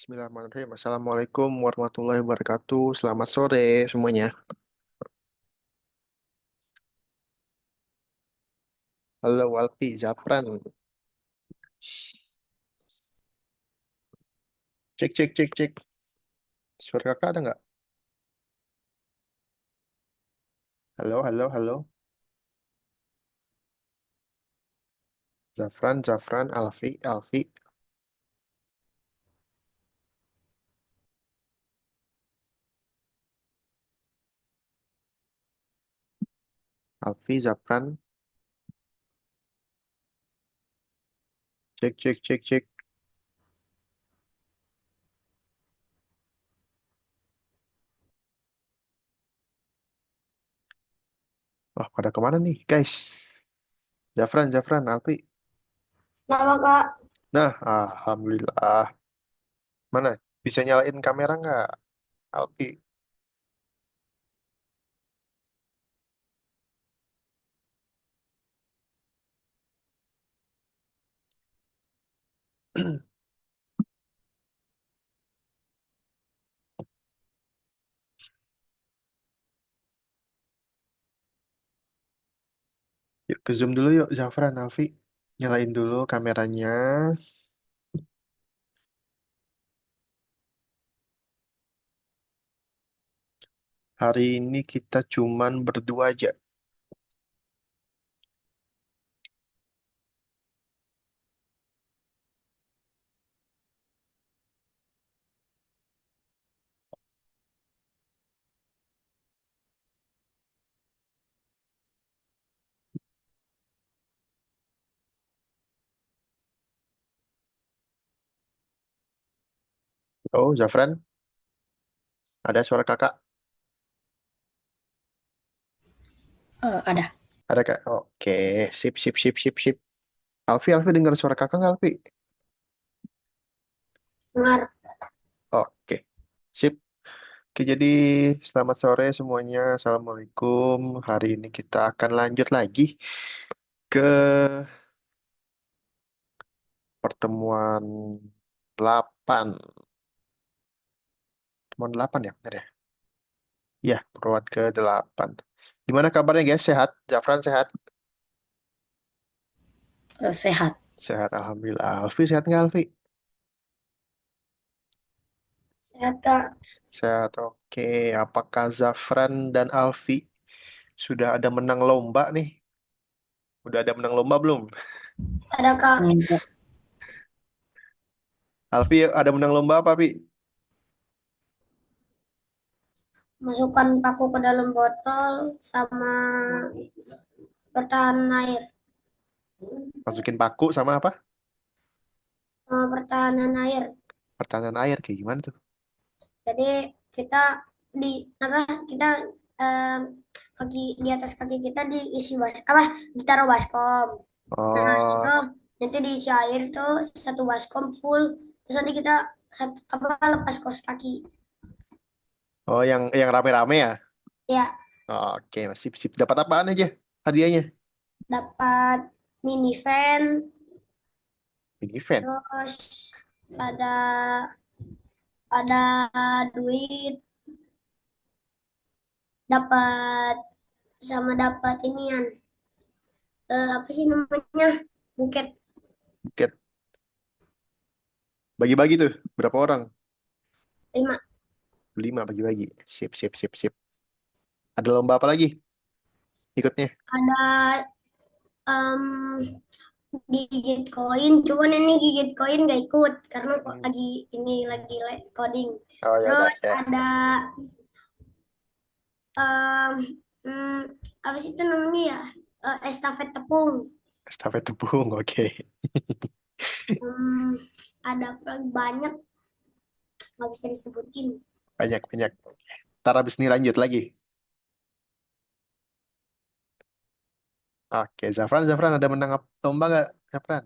Bismillahirrahmanirrahim. Assalamualaikum warahmatullahi wabarakatuh. Selamat sore semuanya. Halo Walfi, Zafran. Cek, cek, cek, cek. Suara kakak ada nggak? Halo, halo, halo. Zafran, Zafran, Alfi, Alfi, Alfi, Zafran. Cek, cek, cek, cek. Wah, pada kemana nih, guys? Zafran, Zafran, Alfi. Nama Kak, Nah, alhamdulillah. Mana? Bisa nyalain kamera nggak, Alfi? Yuk, ke zoom dulu yuk, Zafran, Alfi. Nyalain dulu kameranya. Hari ini kita cuman berdua aja. Oh, Zafran, ada suara kakak? ada. Ada kak? Oke, sip, sip, sip, sip, sip. Alfi, Alfi dengar suara kakak nggak, Alfi? Dengar. Oke, sip. Oke, jadi selamat sore semuanya. Assalamualaikum. Hari ini kita akan lanjut lagi ke pertemuan 8. Pertemuan 8 ya, benar ya? Iya, pertemuan ke-8. Gimana kabarnya guys? Sehat? Zafran sehat? Sehat. Sehat, Alhamdulillah. Alfi sehat nggak, Alfi? Sehat Kak. Sehat, oke. Apakah Zafran dan Alfi sudah ada menang lomba nih? Udah ada menang lomba belum? Ada Kak. Alfi ada menang lomba apa, Pi? Masukkan paku ke dalam botol sama pertahanan air. Masukin paku sama apa? Sama pertahanan air. Pertahanan air kayak gimana tuh? Jadi kita di apa? Kita em, kaki di atas kaki kita diisi ditaruh baskom. Nah, Oh, itu nanti diisi air tuh satu baskom full. Terus nanti kita lepas kos kaki. oh yang rame-rame ya? Ya, Oke, sip sip. Dapat apaan aja hadiahnya? dapat mini van. Big event. Terus ada ada duit, dapat dapat inian, apa sih namanya, buket Buket. Bagi-bagi tuh. Berapa orang? 5. 5 bagi-bagi. Sip sip sip sip. Ada lomba apa lagi ikutnya? Ada em, gigit koin, cuman ini gigit koin gak ikut karena kok Hmm. lagi coding. Oh ya udah Terus ya. ada em, hmm, apa sih itu namanya ya, estafet tepung. Estafet tepung, oke. Hmm, ada banyak, nggak bisa disebutin. Banyak banyak. Ntar abis ini lanjut lagi. Oke, Zafran, Zafran ada menang lomba nggak, Zafran?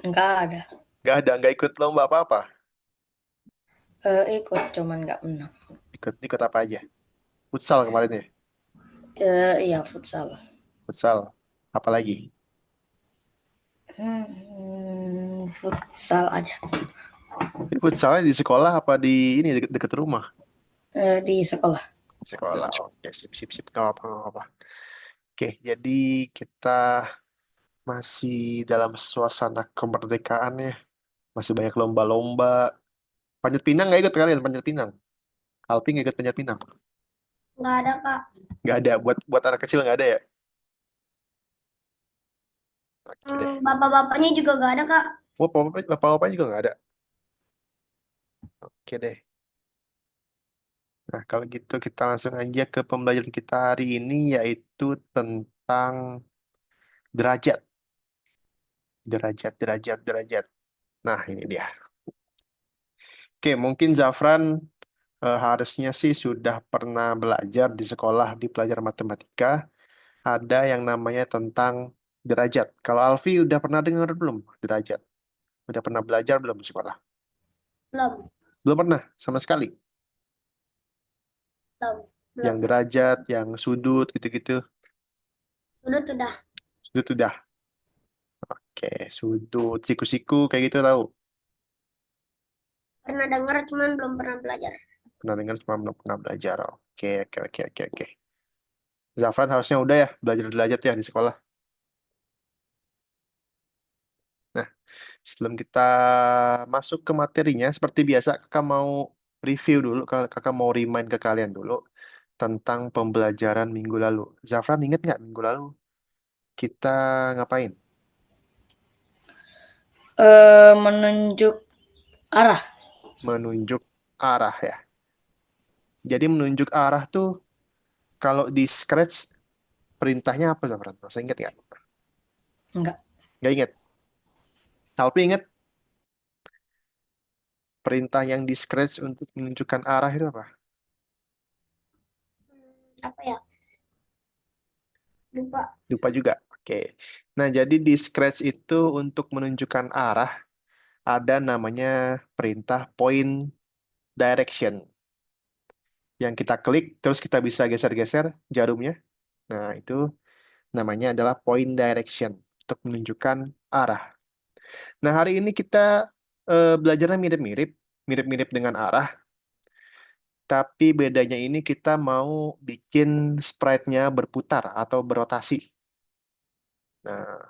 Enggak ada. Nggak ada, nggak ikut lomba apa-apa. Ikut cuman nggak menang. Ikut ikut apa aja? Futsal kemarin ya. Iya futsal. Futsal. Apa lagi? Futsal aja. Ini futsalnya di sekolah apa di ini deket rumah? Di sekolah. Sekolah. Oke, sip sip sip. Gak apa nggak apa. Oke, jadi kita masih dalam suasana kemerdekaan ya. Masih banyak lomba-lomba. Panjat pinang nggak ikut kalian panjat pinang? Alpi nggak ikut panjat pinang? Nggak ada, Kak. Nggak ada. Buat buat anak kecil nggak ada ya? Oke deh. Bapak-bapaknya juga nggak ada, Kak. Wah, bapak-bapak juga nggak ada. Oke deh. Nah, kalau gitu kita langsung aja ke pembelajaran kita hari ini yaitu tentang derajat. Derajat, derajat, derajat. Nah, ini dia. Oke, mungkin Zafran harusnya sih sudah pernah belajar di sekolah di pelajaran matematika. Ada yang namanya tentang derajat. Kalau Alfi udah pernah dengar belum derajat? Udah pernah belajar belum di sekolah? Belum, Belum pernah, sama sekali. belum, Yang belum. derajat, yang sudut, gitu-gitu. Udah. Sudut udah. Oke, sudut, siku-siku, kayak gitu tahu. Pernah dengar, cuman belum pernah belajar. Pernah dengar cuma belum pernah belajar. Oke, oke, oke, oke, oke. Zafran harusnya udah ya belajar derajat ya di sekolah. Nah, sebelum kita masuk ke materinya, seperti biasa kakak mau review dulu, kakak mau remind ke kalian dulu tentang pembelajaran minggu lalu. Zafran inget nggak minggu lalu kita ngapain? Menunjuk arah. Menunjuk arah ya. Jadi menunjuk arah tuh kalau di Scratch perintahnya apa Zafran? Masih inget nggak? Enggak, Nggak inget. Tapi inget perintah yang di Scratch untuk menunjukkan arah itu apa? Apa ya? Lupa. Lupa juga. Oke. Nah, jadi di Scratch itu untuk menunjukkan arah ada namanya perintah point direction. Yang kita klik, terus kita bisa geser-geser jarumnya. Nah, itu namanya adalah point direction untuk menunjukkan arah. Nah, hari ini kita belajarnya mirip-mirip, mirip-mirip dengan arah, tapi bedanya ini kita mau bikin sprite-nya berputar atau berotasi. Nah,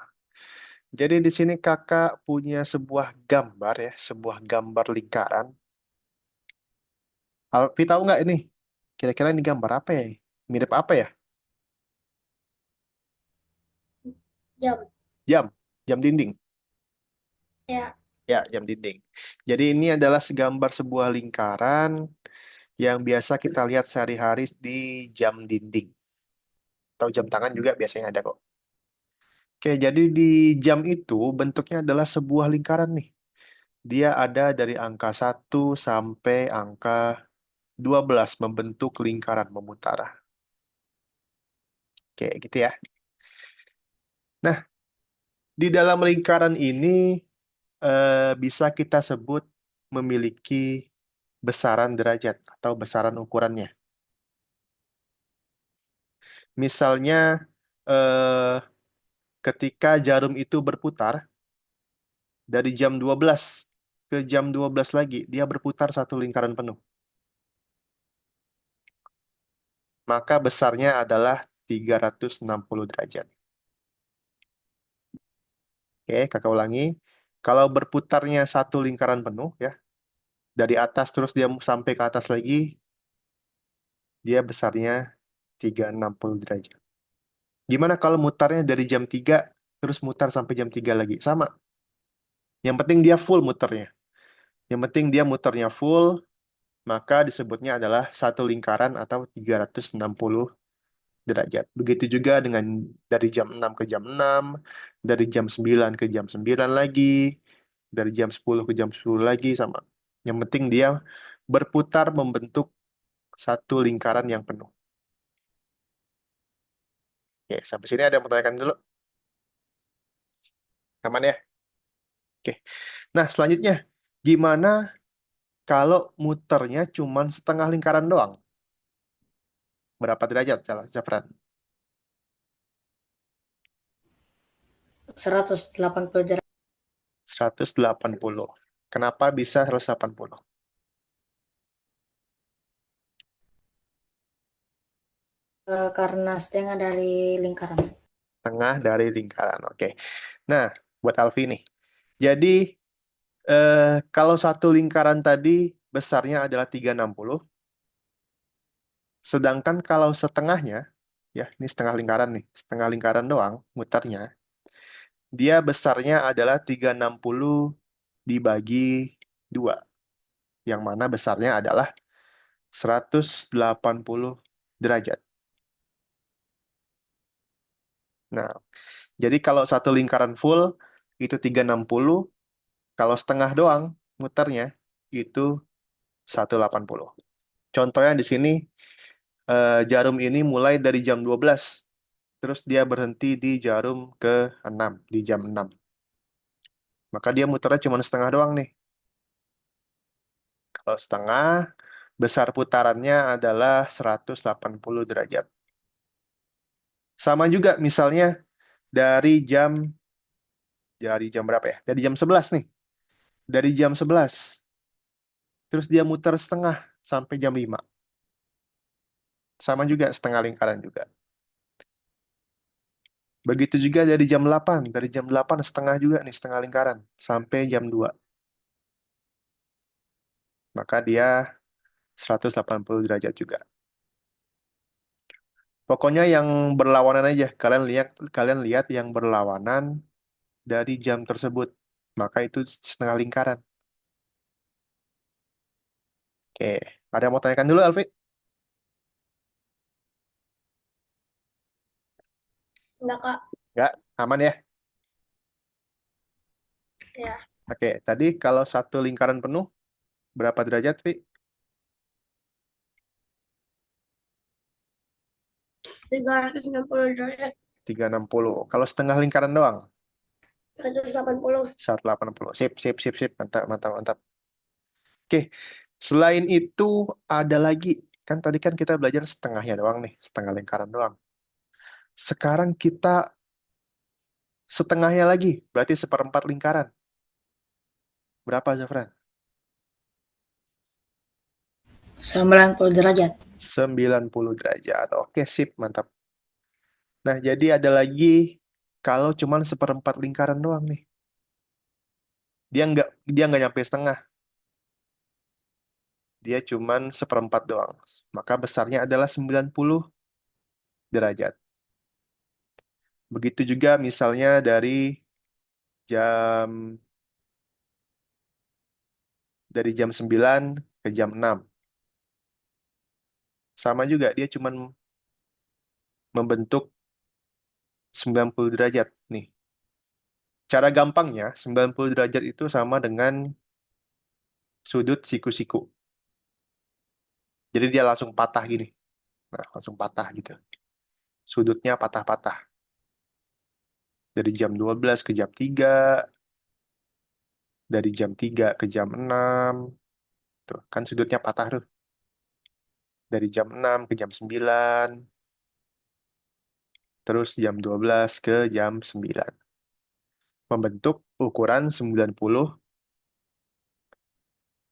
jadi di sini kakak punya sebuah gambar ya, sebuah gambar lingkaran. Alfi tahu nggak ini? Kira-kira ini gambar apa ya? Mirip apa ya? Jam. Jam, jam dinding. Ya. Ya, jam dinding. Jadi ini adalah segambar sebuah lingkaran yang biasa kita lihat sehari-hari di jam dinding. Atau jam tangan juga biasanya ada kok. Oke, jadi di jam itu bentuknya adalah sebuah lingkaran nih. Dia ada dari angka 1 sampai angka 12 membentuk lingkaran memutar. Oke, gitu ya. Nah, di dalam lingkaran ini bisa kita sebut memiliki besaran derajat atau besaran ukurannya. Misalnya, eh, ketika jarum itu berputar dari jam 12 ke jam 12 lagi, dia berputar satu lingkaran penuh. Maka besarnya adalah 360 derajat. Oke, kakak ulangi. Kalau berputarnya satu lingkaran penuh ya, dari atas terus dia sampai ke atas lagi, dia besarnya 360 derajat. Gimana kalau mutarnya dari jam 3 terus mutar sampai jam 3 lagi? Sama. Yang penting dia full muternya. Yang penting dia muternya full, maka disebutnya adalah satu lingkaran atau 360 derajat. Begitu juga dengan dari jam 6 ke jam 6, dari jam 9 ke jam 9 lagi, dari jam 10 ke jam 10 lagi sama. Yang penting dia berputar membentuk satu lingkaran yang penuh. Oke, sampai sini ada yang mau tanyakan dulu? Aman ya? Oke. Nah, selanjutnya, gimana kalau muternya cuma setengah lingkaran doang? Berapa derajat, Zafran? 180 derajat. 180. Kenapa bisa 180? Karena setengah dari lingkaran. Tengah dari lingkaran. Oke. Nah, buat Alfi nih. Jadi, kalau satu lingkaran tadi besarnya adalah 360, sedangkan kalau setengahnya, ya, ini setengah lingkaran nih, setengah lingkaran doang muternya, dia besarnya adalah 360 dibagi 2, yang mana besarnya adalah 180 derajat. Nah, jadi kalau satu lingkaran full itu 360, kalau setengah doang muternya itu 180. Contohnya di sini, jarum ini mulai dari jam 12, terus dia berhenti di jarum ke-6, di jam 6. Maka dia muternya cuma setengah doang nih. Kalau setengah, besar putarannya adalah 180 derajat. Sama juga misalnya dari jam berapa ya? Dari jam 11 nih. Dari jam 11, terus dia muter setengah sampai jam 5. Sama juga setengah lingkaran juga. Begitu juga dari jam 8. Dari jam 8 setengah juga nih, setengah lingkaran. Sampai jam 2. Maka dia 180 derajat juga. Pokoknya yang berlawanan aja. Kalian lihat yang berlawanan dari jam tersebut. Maka itu setengah lingkaran. Oke. Ada yang mau tanyakan dulu, Alfi? Enggak, Kak. Nggak? Aman ya? Ya, Oke. Tadi kalau satu lingkaran penuh, berapa derajat, Vi? 360 derajat, 360. Kalau setengah lingkaran doang? 180. 180. Sip, sip, sip, sip. Mantap, mantap, mantap. Oke, selain itu ada lagi. Kan tadi kan kita belajar setengahnya doang nih, setengah lingkaran doang. Sekarang kita setengahnya lagi, berarti seperempat lingkaran. Berapa, Zafran? 90 derajat. 90 derajat. Oke, sip, mantap. Nah, jadi ada lagi kalau cuman seperempat lingkaran doang nih. Dia nggak nyampe setengah. Dia cuman seperempat doang. Maka besarnya adalah 90 derajat. Begitu juga misalnya jam dari jam 9 ke jam 6. Sama juga, dia cuma membentuk 90 derajat. Nih, cara gampangnya, 90 derajat itu sama dengan sudut siku-siku. Jadi dia langsung patah gini. Nah, langsung patah gitu. Sudutnya patah-patah. Dari jam 12 ke jam 3, dari jam 3 ke jam 6. Tuh, kan sudutnya patah tuh. Dari jam 6 ke jam 9, terus jam 12 ke jam 9. Membentuk ukuran 90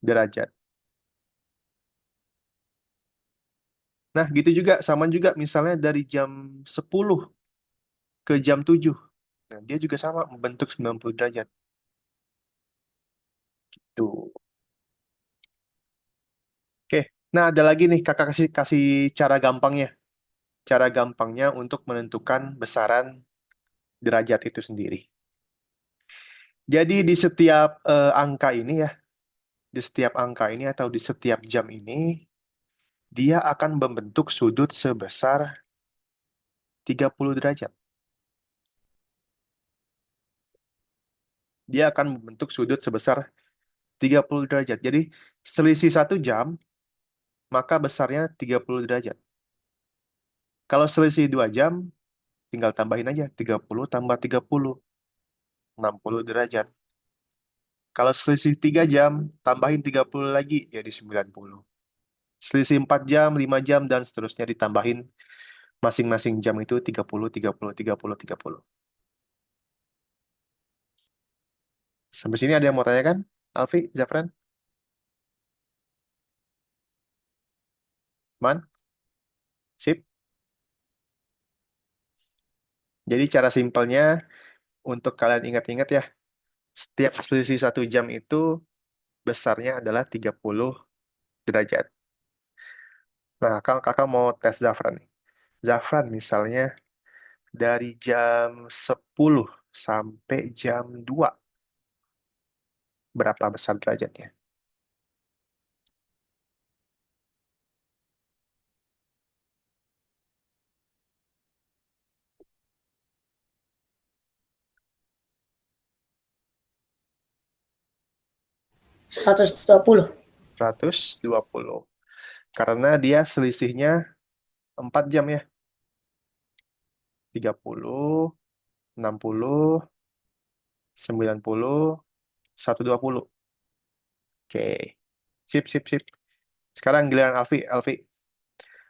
derajat. Nah, gitu juga, sama juga misalnya dari jam 10 ke jam 7. Nah, dia juga sama membentuk 90 derajat. Tuh. Oke. Nah, ada lagi nih kakak kasih kasih cara gampangnya. Cara gampangnya untuk menentukan besaran derajat itu sendiri. Jadi di setiap angka ini ya, di setiap angka ini atau di setiap jam ini, dia akan membentuk sudut sebesar 30 derajat. Dia akan membentuk sudut sebesar 30 derajat. Jadi selisih 1 jam, maka besarnya 30 derajat. Kalau selisih 2 jam, tinggal tambahin aja. 30 tambah 30, 60 derajat. Kalau selisih 3 jam, tambahin 30 lagi, jadi 90. Selisih 4 jam, 5 jam, dan seterusnya ditambahin masing-masing jam itu 30, 30, 30, 30. Sampai sini ada yang mau tanyakan? Alfi, Zafran, Man, sip. Jadi cara simpelnya untuk kalian ingat-ingat ya, setiap selisih 1 jam itu besarnya adalah 30 derajat. Nah, kalau kakak mau tes Zafran nih. Zafran misalnya dari jam 10 sampai jam 2, berapa besar derajatnya? 120. 120. Karena dia selisihnya 4 jam ya. 30, 60, 90, 120. Oke. Sip, sip, sip. Sekarang giliran Alfi.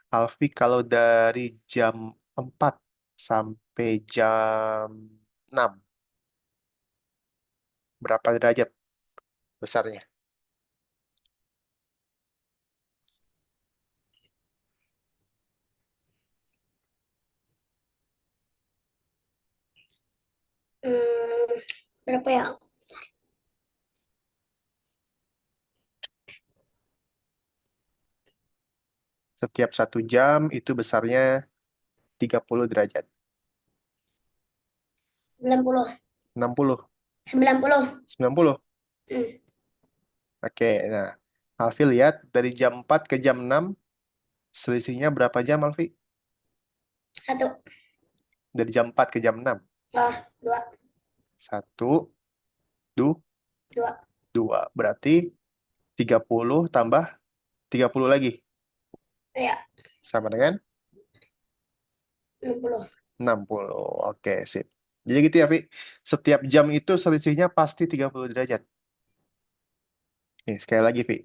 Alfi kalau dari jam 4 sampai jam 6, berapa derajat besarnya? Hmm, berapa ya? Setiap 1 jam itu besarnya 30 derajat. 90. 60, 90. 90. Hmm, Oke, nah. Alfi lihat dari jam 4 ke jam 6, selisihnya berapa jam, Alfi? 1. Dari jam 4 ke jam 6. Oh, 2. 1, 2. 2. Berarti 30 tambah 30 lagi. Ya, Sama dengan 60. 60. Oke, sip. Jadi gitu ya, Vi. Setiap jam itu selisihnya pasti 30 derajat. Nih, sekali lagi, Vi.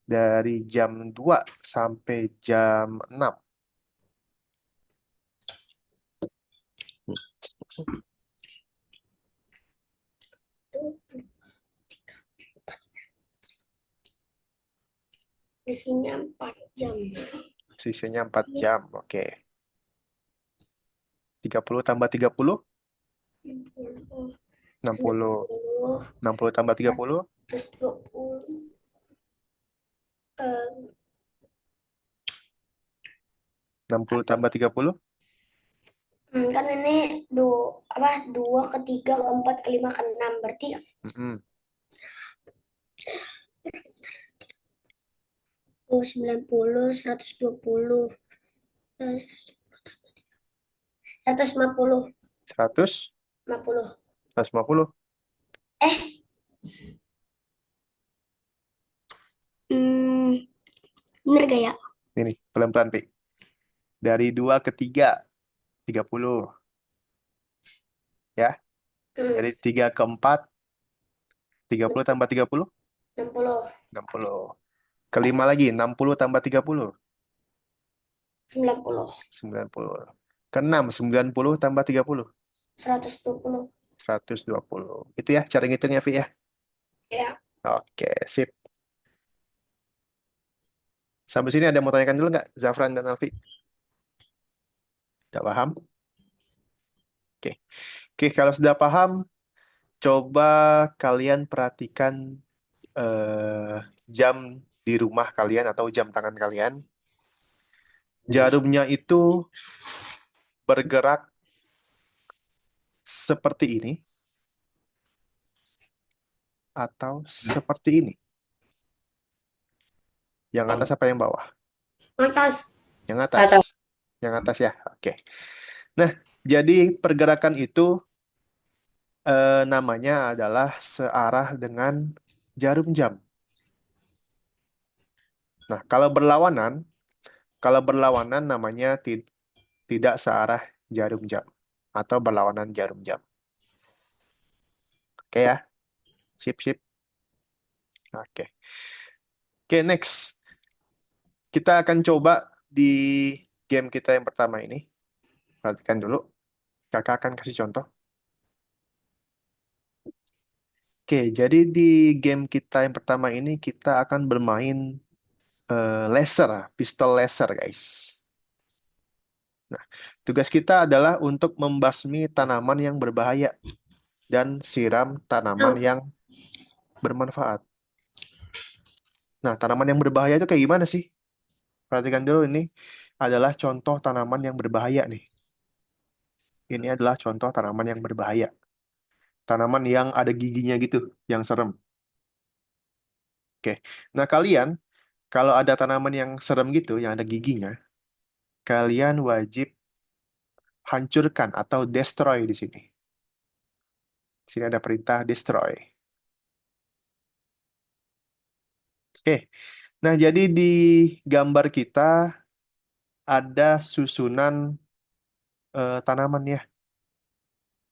Dari jam 2 sampai jam 6. Isinya 4 jam. Sisanya 4 jam. Oke. 30 tambah 30, 60. 60. 90. 60 tambah 30, 120. Eh, 60 tambah 30. kan ini apa 2 ke 3 ke 4 ke 5 ke 6 berarti Mm-mm. 90, 120, 150, 100, 50. 150. Eh, hmm, bener gak ya? Ini, pelan-pelan, Vi. Dari 2 ke 3, 30. Ya. Hmm, Dari 3 ke 4, 30 tambah 30, 60, 60. Kelima lagi, 60 tambah 30, 90, 90. Keenam, 90 tambah 30, 120. 120. Itu ya cara ngitungnya, Vi ya. Ya, Oke, sip. Sampai sini ada yang mau tanyakan dulu nggak, Zafran dan Alfi? Udah paham? Oke. Oke, kalau sudah paham, coba kalian perhatikan jam di rumah kalian atau jam tangan kalian. Jarumnya itu bergerak seperti ini atau seperti ini. Yang atas apa yang bawah? atas. Yang atas. Atas. Yang atas ya. Oke. Nah, jadi pergerakan itu namanya adalah searah dengan jarum jam. Nah, kalau berlawanan namanya tidak searah jarum jam atau berlawanan jarum jam. Oke ya, sip sip. Oke, oke next. Kita akan coba di game kita yang pertama ini. Perhatikan dulu. Kakak akan kasih contoh. Oke, jadi di game kita yang pertama ini kita akan bermain laser, pistol laser, guys. Nah, tugas kita adalah untuk membasmi tanaman yang berbahaya dan siram tanaman Oh, yang bermanfaat. Nah, tanaman yang berbahaya itu kayak gimana sih? Perhatikan dulu, ini adalah contoh tanaman yang berbahaya nih. Ini adalah contoh tanaman yang berbahaya. Tanaman yang ada giginya gitu, yang serem. Oke. Nah, kalian kalau ada tanaman yang serem gitu, yang ada giginya, kalian wajib hancurkan atau destroy di sini. Di sini ada perintah destroy. Oke. Nah, jadi di gambar kita ada susunan tanaman ya.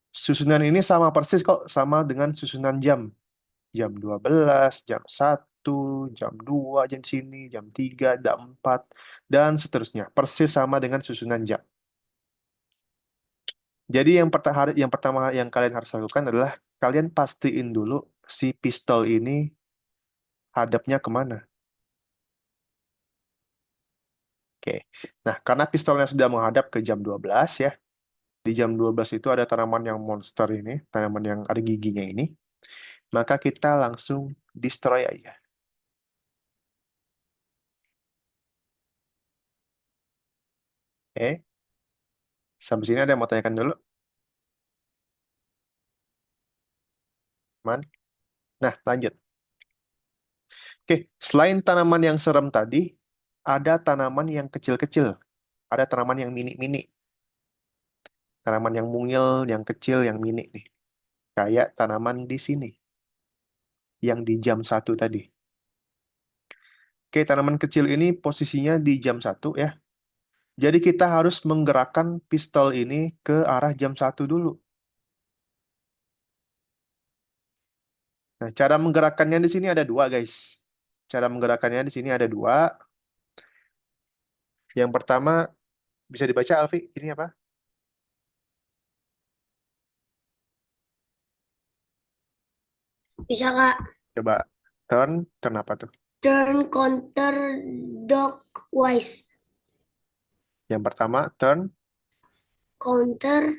Susunan ini sama persis kok, sama dengan susunan jam. Jam 12, jam 1, jam 2, jam sini, jam 3, jam 4, dan seterusnya. Persis sama dengan susunan jam. Jadi yang pertama yang kalian harus lakukan adalah kalian pastiin dulu si pistol ini hadapnya kemana. Oke. Nah, karena pistolnya sudah menghadap ke jam 12 ya. Di jam 12 itu ada tanaman yang monster ini, tanaman yang ada giginya ini. Maka kita langsung destroy aja. Oke. Sampai sini ada yang mau tanyakan dulu? Man? Nah, lanjut. Oke, selain tanaman yang serem tadi, ada tanaman yang kecil-kecil. Ada tanaman yang mini-mini. Tanaman yang mungil, yang kecil, yang mini nih. Kayak tanaman di sini, yang di jam 1 tadi. Oke, tanaman kecil ini posisinya di jam 1 ya. Jadi kita harus menggerakkan pistol ini ke arah jam 1 dulu. Nah, cara menggerakkannya di sini ada dua, guys. Cara menggerakkannya di sini ada dua. Yang pertama, bisa dibaca, Alfi, ini apa? bisa Kak. Coba turn, turn apa tuh? Turn counter clockwise. Yang pertama, turn, Counter.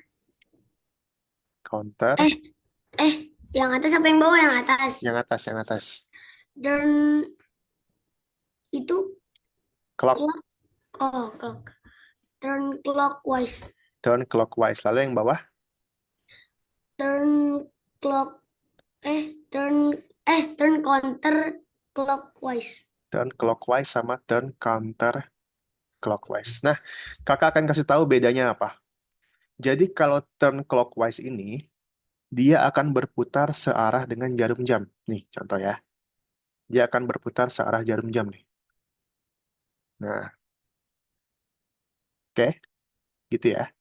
counter. Eh, yang atas apa yang bawah? Yang atas. Yang atas, yang atas. Turn itu Clock, clock. Oh, clock. Turn clockwise. turn clockwise. Lalu yang bawah, Turn clock. Turn. Turn counter clockwise. turn clockwise sama turn counter clockwise. Nah, kakak akan kasih tahu bedanya apa. Jadi kalau turn clockwise ini, dia akan berputar searah dengan jarum jam. Nih, contoh ya. Dia akan berputar searah jarum jam nih. Nah, oke, gitu ya.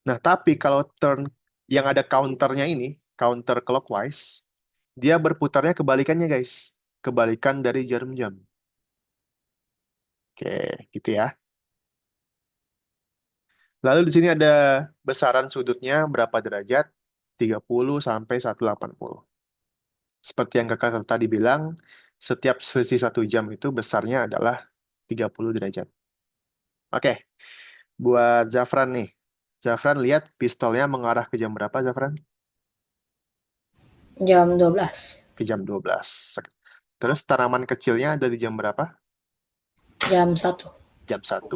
Nah, tapi kalau turn yang ada counternya ini, counter clockwise, dia berputarnya kebalikannya, guys. Kebalikan dari jarum jam. Oke, gitu ya. Lalu di sini ada besaran sudutnya berapa derajat? 30 sampai 180. Seperti yang kakak tadi bilang, setiap selisih 1 jam itu besarnya adalah 30 derajat. Oke, buat Zafran nih. Zafran lihat pistolnya mengarah ke jam berapa, Zafran? Jam 12. Ke jam 12. Terus tanaman kecilnya ada di jam berapa? Jam 1. Jam 1.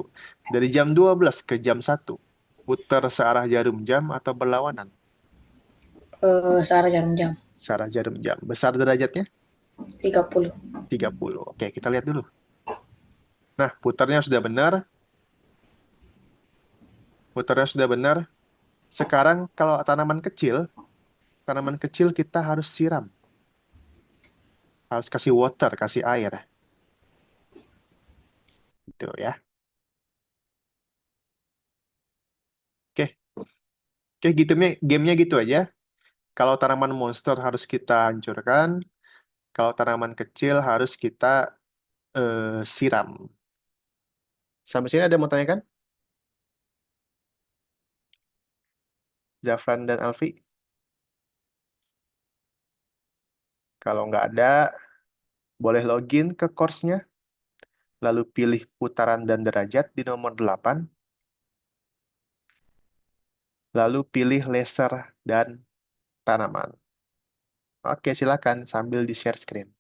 Dari jam 12 ke jam 1, putar searah jarum jam atau berlawanan? Searah jarum jam. Searah jarum jam. Besar derajatnya? 30. 30. Oke, kita lihat dulu. Nah, putarnya sudah benar. Putarnya sudah benar. Sekarang kalau tanaman kecil kita harus siram. Harus kasih water, kasih air. Gitu ya. Oke, oke gitu gamenya gitu aja. Kalau tanaman monster harus kita hancurkan. Kalau tanaman kecil harus kita siram. Sampai sini ada yang mau tanyakan? Zafran dan Alfi? Kalau nggak ada, boleh login ke course-nya, lalu pilih putaran dan derajat di nomor 8, lalu pilih laser dan tanaman. Oke, silakan sambil di-share screen.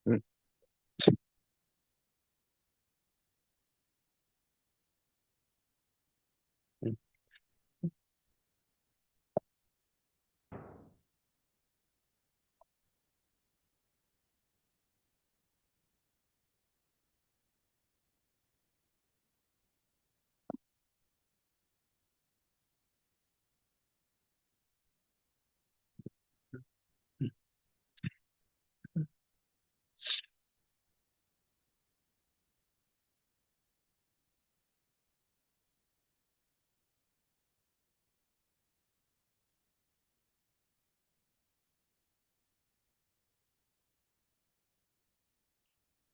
Hmm. Hmm.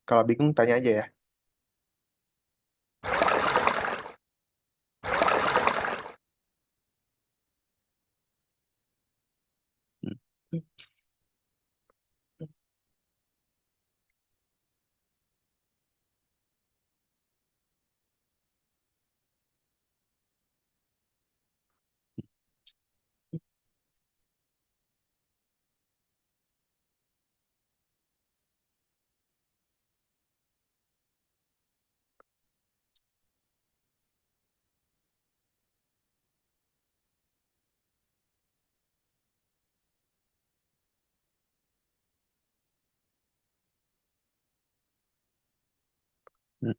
Kalau bingung, tanya aja ya. Hmm. Hmm.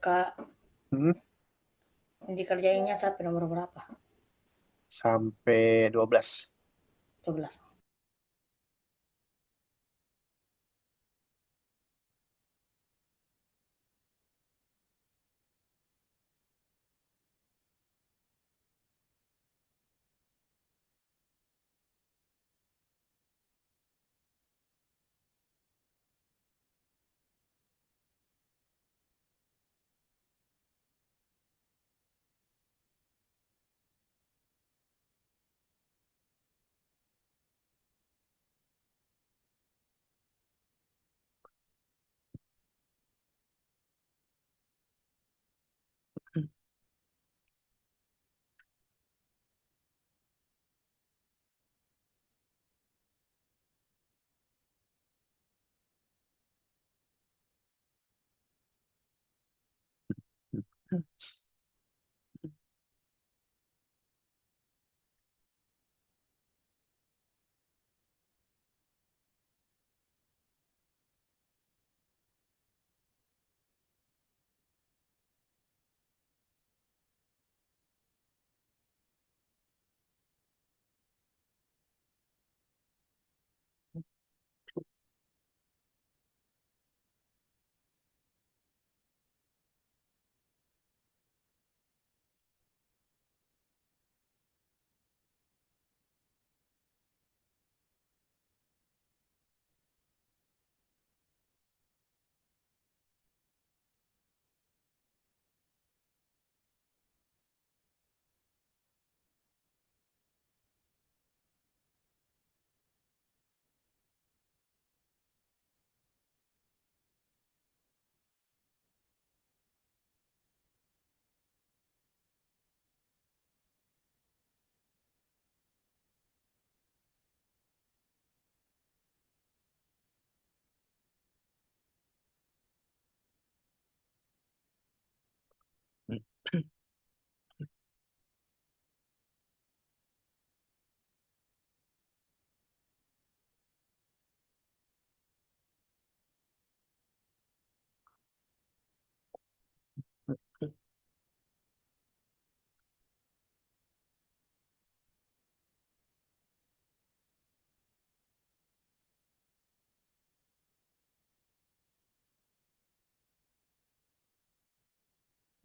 Kak, Hmm, dikerjainnya sampai nomor berapa? sampai 12. 12.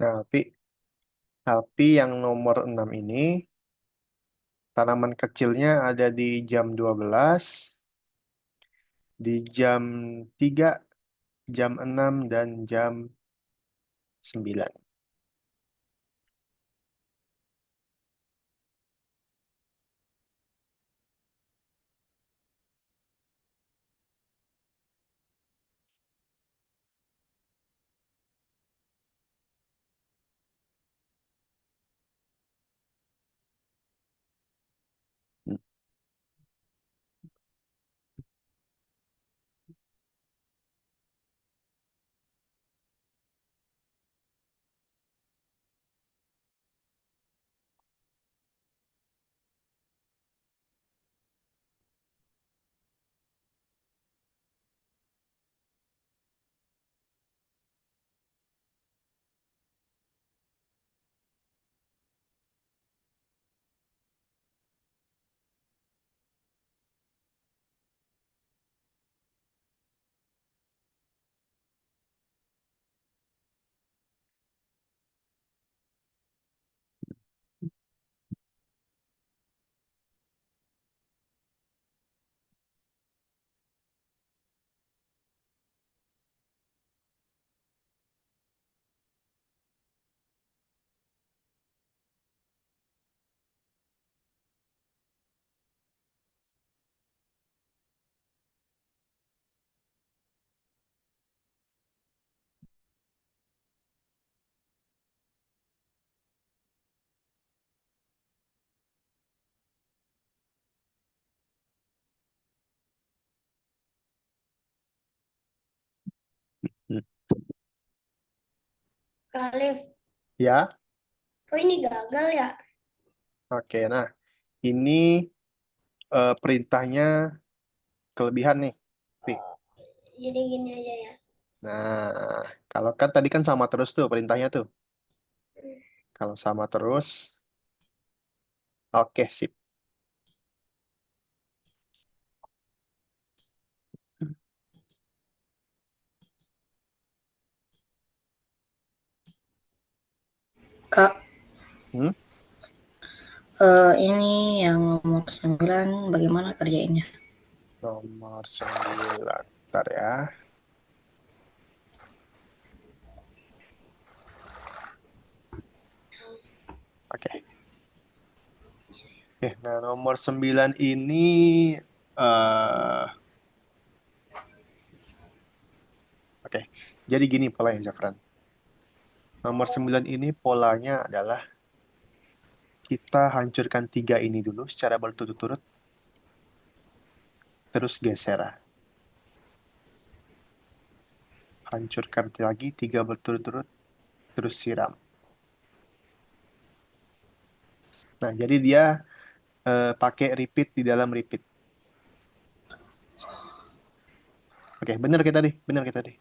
Nah, tapi yang nomor 6 ini tanaman kecilnya ada di jam 12, di jam 3, jam 6 dan jam 9. Kalif, Ya, kok ini gagal ya? oke. Nah, ini perintahnya kelebihan nih, Vi. Jadi gini aja ya. Nah, kalau kan tadi kan sama terus tuh perintahnya tuh. Kalau sama terus, oke, sip. Kak, Hmm? ini yang nomor 9 bagaimana kerjainnya? Nomor 9. Bentar ya. Oke. Oke, nah nomor 9 ini eh oke. Jadi gini polanya, Zafran. Nomor 9 ini polanya adalah kita hancurkan tiga ini dulu secara berturut-turut, terus geser. Hancurkan lagi tiga berturut-turut, terus siram. Nah, jadi dia pakai repeat di dalam repeat. Oke, bener kita tadi, bener kita tadi.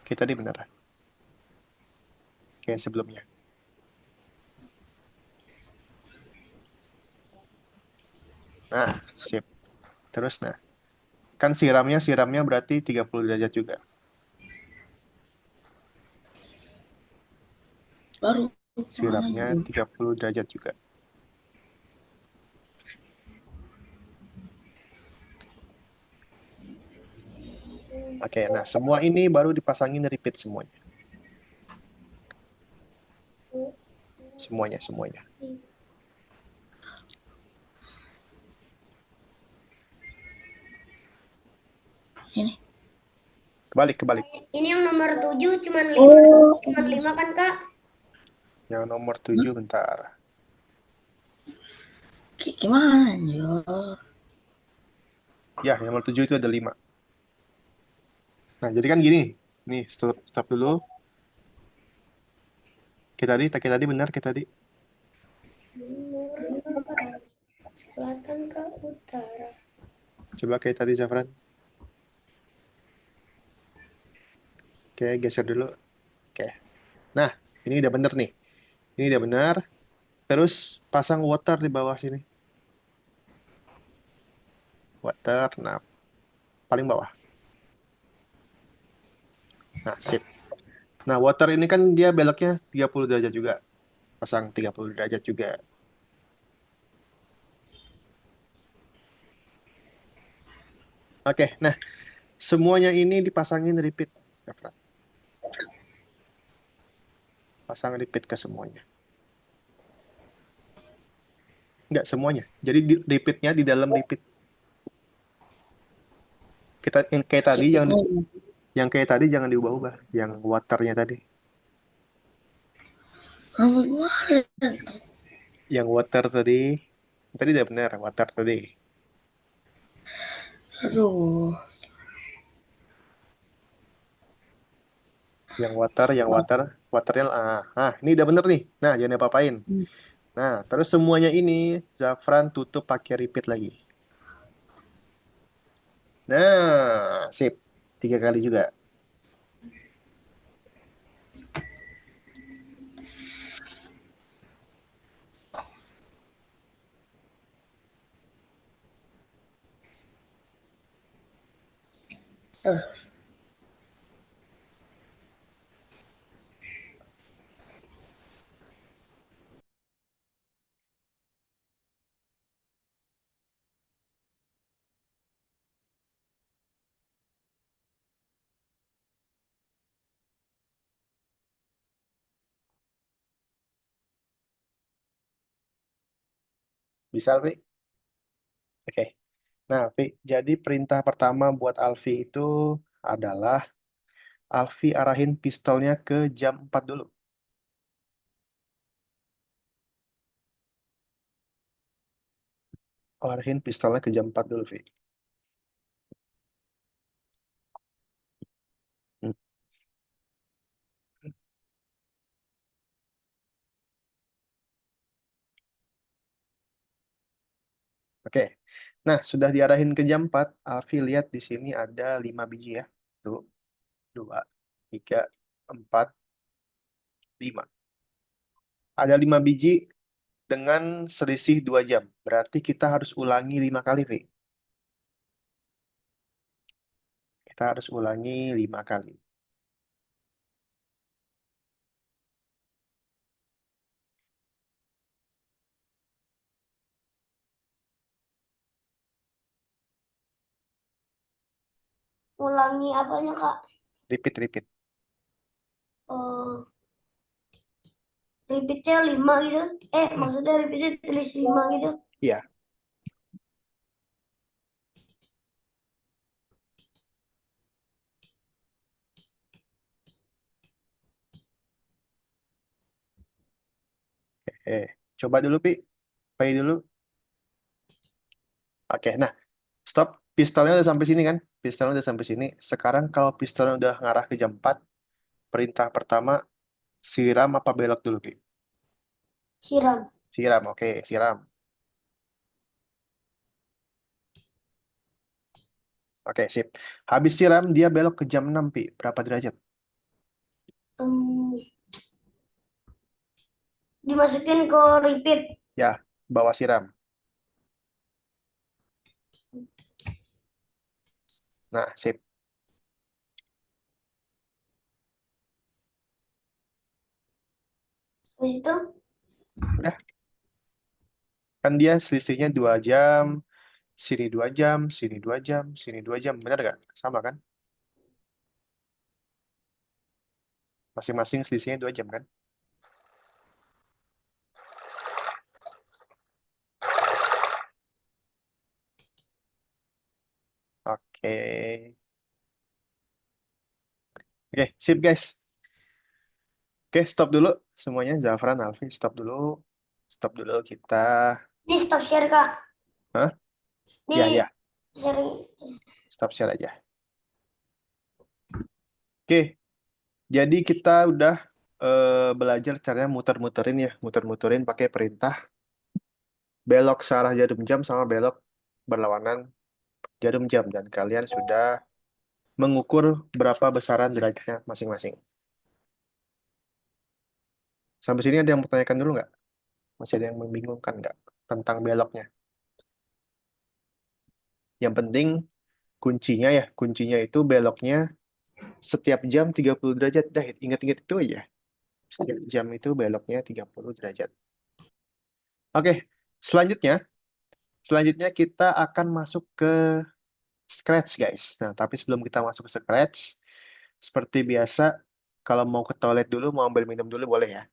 Kita tadi bener. Kayak sebelumnya. Nah, sip. Terus nah, kan siramnya berarti 30 derajat juga. Baru mana Siramnya 30 derajat juga. Oke, nah semua ini baru dipasangin repeat semuanya. Semuanya, semuanya. ini? Kebalik, kebalik. Ini yang nomor 7 cuman 5. Oh, Cuman 5 kan, Kak? Yang nomor 7 bentar. gimana anjir? Ya, yang nomor 7 itu ada 5. Nah, jadi kan gini. Nih, stop, stop dulu. Kita tadi benar, kita tadi. Timur ke barat, selatan ke utara. Coba kayak tadi, Zafran. Oke, geser dulu. Oke. Nah, ini udah bener nih. Ini udah benar. Terus pasang water di bawah sini. Water, nah paling bawah. Nah, sip. Nah, water ini kan dia beloknya 30 derajat juga. Pasang 30 derajat juga. Oke, nah semuanya ini dipasangin repeat. Zafran. Pasang repeat ke semuanya. Enggak semuanya. Jadi repeatnya di dalam repeat. Kita yang kayak tadi yang kayak tadi jangan diubah-ubah. Yang waternya tadi. Gimana? Yang water tadi udah benar water tadi. Aduh. Waternya ini udah bener nih. Nah, jangan apa-apain. Nah, terus semuanya ini Zafran tutup pakai repeat lagi. Nah, sip. Tiga kali juga. Bisa, Alfi? Oke. Nah, Alfi, jadi perintah pertama buat Alfi itu adalah Alfi arahin pistolnya ke jam 4 dulu. Arahin pistolnya ke jam 4 dulu, Vi. Hmm. Oke. Nah, sudah diarahin ke jam 4. Alfi lihat di sini ada 5 biji ya. Tuh, 2, 3, 4, 5. Ada 5 biji dengan selisih 2 jam. Berarti kita harus ulangi 5 kali, Vi. Kita harus ulangi 5 kali. Ulangi apanya, Kak? Repeat, repeat. Oh, repeatnya 5 gitu. Maksudnya repeatnya tulis 5 gitu. Iya. Coba dulu, Pi. Play dulu. Oke, nah, stop. Pistolnya udah sampai sini kan? Pistolnya udah sampai sini. Sekarang kalau pistolnya udah ngarah ke jam 4, perintah pertama, siram apa belok dulu, Pi? Siram. Siram, oke, siram. Oke, sip. Habis siram, dia belok ke jam 6, Pi. Berapa derajat? Hmm, dimasukin ke repeat. Ya, bawa siram. Nah, sip. Habis itu Udah. Kan dia selisihnya 2 jam, sini 2 jam, sini 2 jam, sini 2 jam. Benar nggak? Sama kan? Masing-masing selisihnya 2 jam kan? Oke. Oke, sip guys. Oke, stop dulu. Semuanya, Zafran, Alfi, stop dulu. Stop dulu kita. ini stop share, Kak. Hah? Ya, Ini ya. sharing. Stop share aja. Oke, jadi kita udah belajar caranya muter-muterin ya. Muter-muterin pakai perintah. Belok searah jarum jam sama belok berlawanan jarum jam. Dan kalian sudah mengukur berapa besaran derajatnya masing-masing. Sampai sini ada yang mau tanyakan dulu nggak? Masih ada yang membingungkan nggak tentang beloknya? Yang penting kuncinya ya, kuncinya itu beloknya setiap jam 30 derajat. Dah, ingat-ingat itu aja. Setiap jam itu beloknya 30 derajat. Oke, selanjutnya, selanjutnya kita akan masuk ke Scratch, guys. Nah, tapi sebelum kita masuk ke Scratch, seperti biasa, kalau mau ke toilet dulu, mau ambil minum dulu, boleh ya?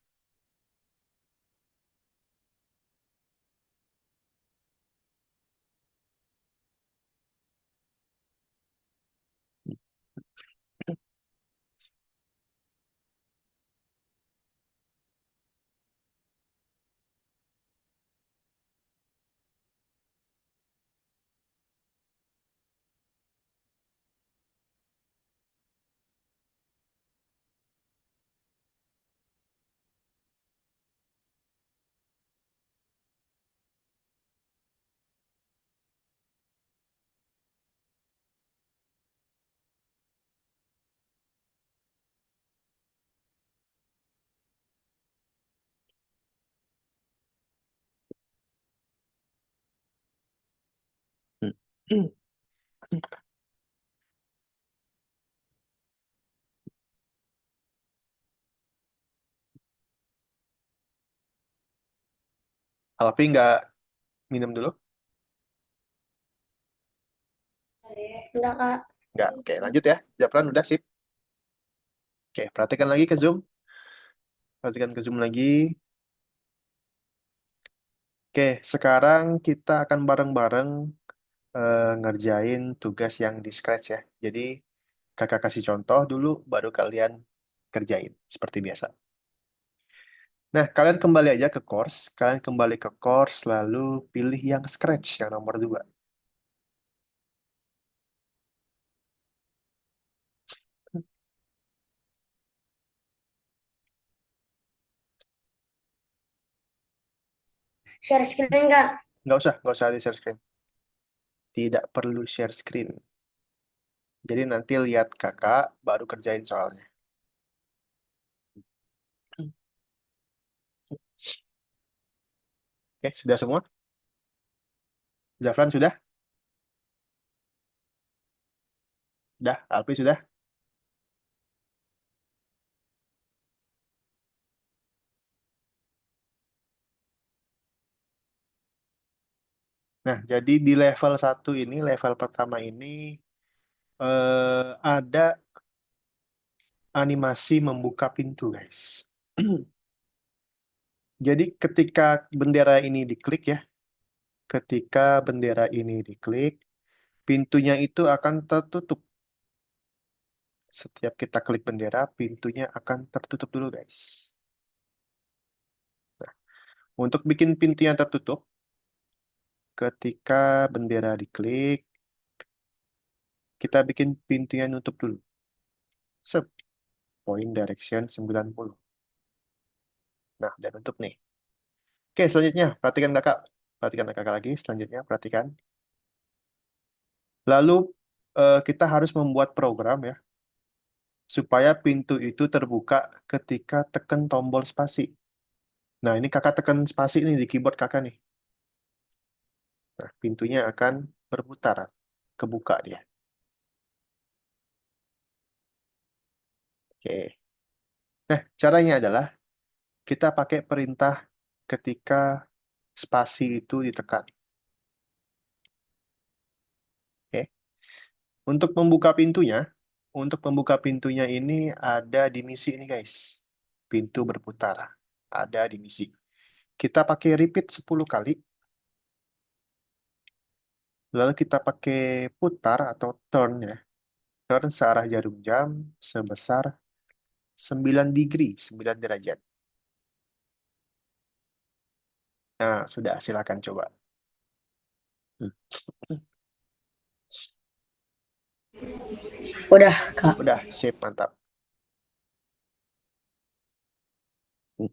Hmm. Alfi nggak minum dulu? Enggak, Kak. Nggak. Oke, lanjut ya. Japran udah sip. Oke, perhatikan lagi ke Zoom. Perhatikan ke Zoom lagi. Oke, sekarang kita akan bareng-bareng ngerjain tugas yang di Scratch ya. Jadi, kakak kasih contoh dulu, baru kalian kerjain. Seperti biasa. Nah, kalian kembali aja ke course. Kalian kembali ke course, lalu pilih yang Scratch, yang nomor 2. Share screen, Kak. Nggak usah di share screen. Tidak perlu share screen. Jadi nanti lihat kakak, baru kerjain soalnya. Oke, sudah semua? Zafran sudah? Sudah? Alpi sudah? Nah, jadi di level 1 ini, level pertama ini, ada animasi membuka pintu, guys. Jadi ketika bendera ini diklik ya, ketika bendera ini diklik, pintunya itu akan tertutup. Setiap kita klik bendera, pintunya akan tertutup dulu, guys. Nah, untuk bikin pintunya tertutup, ketika bendera diklik, kita bikin pintunya nutup dulu. Sep, point direction 90. Nah, udah nutup nih. Oke, selanjutnya, perhatikan kakak. Perhatikan kakak lagi, selanjutnya perhatikan. Lalu, kita harus membuat program ya, supaya pintu itu terbuka ketika tekan tombol spasi. Nah, ini kakak tekan spasi nih di keyboard kakak nih. Nah, pintunya akan berputar, kebuka dia. Oke. Nah, caranya adalah kita pakai perintah ketika spasi itu ditekan. Oke. Untuk membuka pintunya ini ada di misi ini guys. Pintu berputar. Ada di misi. Kita pakai repeat 10 kali. Lalu kita pakai putar atau turn ya. Turn searah jarum jam sebesar 9 degree, 9 derajat. Nah, sudah silakan coba. Hmm. Udah, Kak. Udah, sip, mantap. Hmm.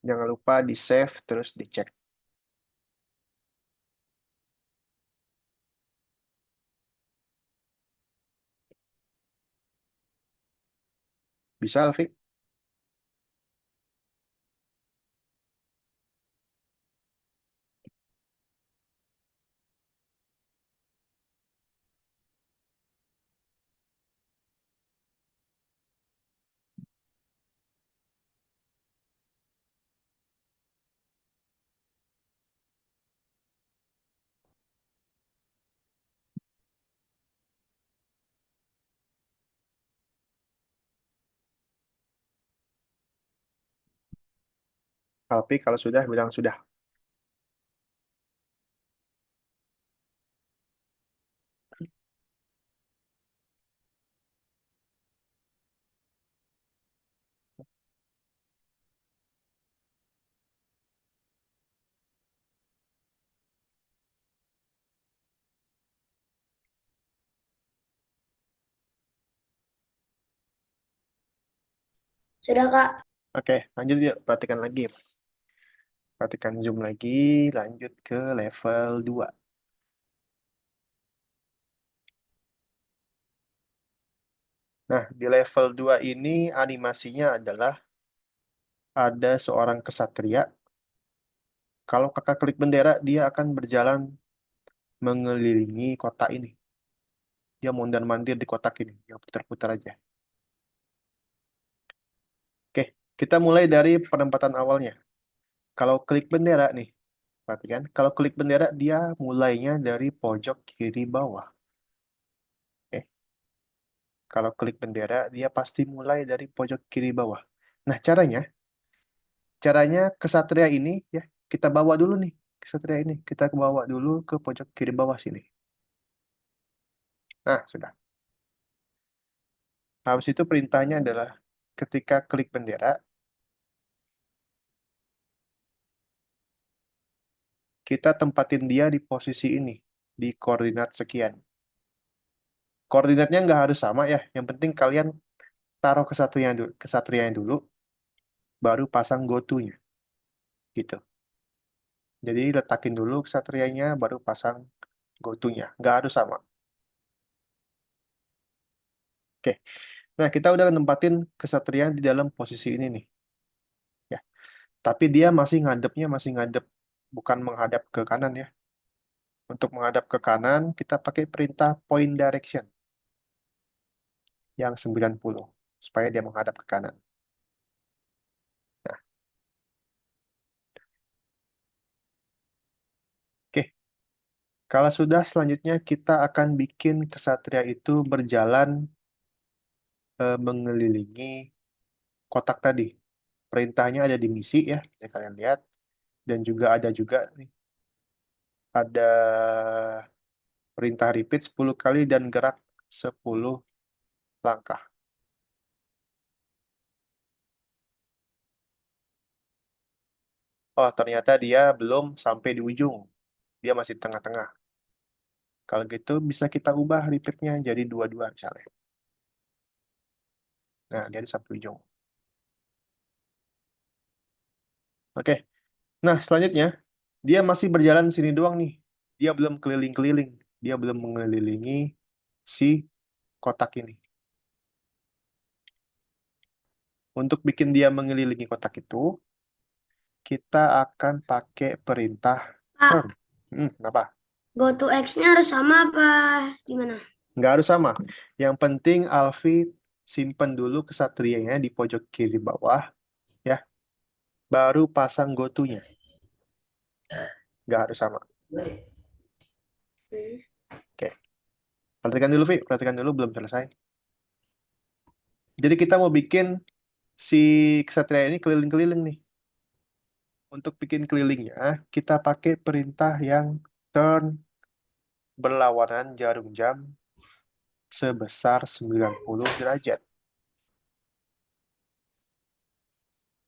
Jangan lupa di save terus dicek. Bisa, Alfi? Alfi kalau sudah bilang sudah. Sudah, Kak. Oke, lanjut yuk. Perhatikan lagi. Perhatikan zoom lagi. Lanjut ke level 2. Nah, di level 2 ini animasinya adalah ada seorang kesatria. Kalau kakak klik bendera, dia akan berjalan mengelilingi kota ini. Dia mondar-mandir di kotak ini. Dia putar-putar aja. Oke, kita mulai dari penempatan awalnya. Kalau klik bendera nih, perhatikan. Kalau klik bendera, dia mulainya dari pojok kiri bawah. Oke, kalau klik bendera, dia pasti mulai dari pojok kiri bawah. Nah, caranya kesatria ini ya kita bawa dulu nih. Kesatria ini kita bawa dulu ke pojok kiri bawah sini. Nah, sudah. Habis itu perintahnya adalah ketika klik bendera, kita tempatin dia di posisi ini, di koordinat sekian. Koordinatnya nggak harus sama ya. Yang penting kalian taruh kesatrianya dulu, baru pasang go to-nya. Gitu. Jadi letakin dulu kesatrianya, baru pasang go to-nya. Nggak harus sama. Oke. Nah, kita udah nempatin kesatria di dalam posisi ini nih. Ya. Tapi dia masih ngadep, bukan menghadap ke kanan ya. Untuk menghadap ke kanan, kita pakai perintah point direction yang 90 supaya dia menghadap ke kanan. Nah, oke. Kalau sudah, selanjutnya kita akan bikin kesatria itu berjalan mengelilingi kotak tadi. Perintahnya ada di misi ya, yang kalian lihat. Dan juga ada nih, ada perintah repeat 10 kali dan gerak 10 langkah. Oh, ternyata dia belum sampai di ujung. Dia masih di tengah-tengah. Kalau gitu bisa kita ubah repeatnya jadi 22 misalnya. Nah, dia di sampai ujung. Oke. Nah, selanjutnya dia masih berjalan di sini doang nih. Dia belum keliling-keliling. Dia belum mengelilingi si kotak ini. Untuk bikin dia mengelilingi kotak itu, kita akan pakai perintah turn. Pak, Kenapa? go to X-nya harus sama apa gimana? Nggak harus sama. Yang penting Alfi simpen dulu kesatrianya di pojok kiri bawah, ya. Baru pasang go to-nya. Nggak harus sama. Hmm. Oke. Perhatikan dulu, Vi. Perhatikan dulu, belum selesai. Jadi kita mau bikin si kesatria ini keliling-keliling nih. Untuk bikin kelilingnya, kita pakai perintah yang turn berlawanan jarum jam sebesar 90 derajat.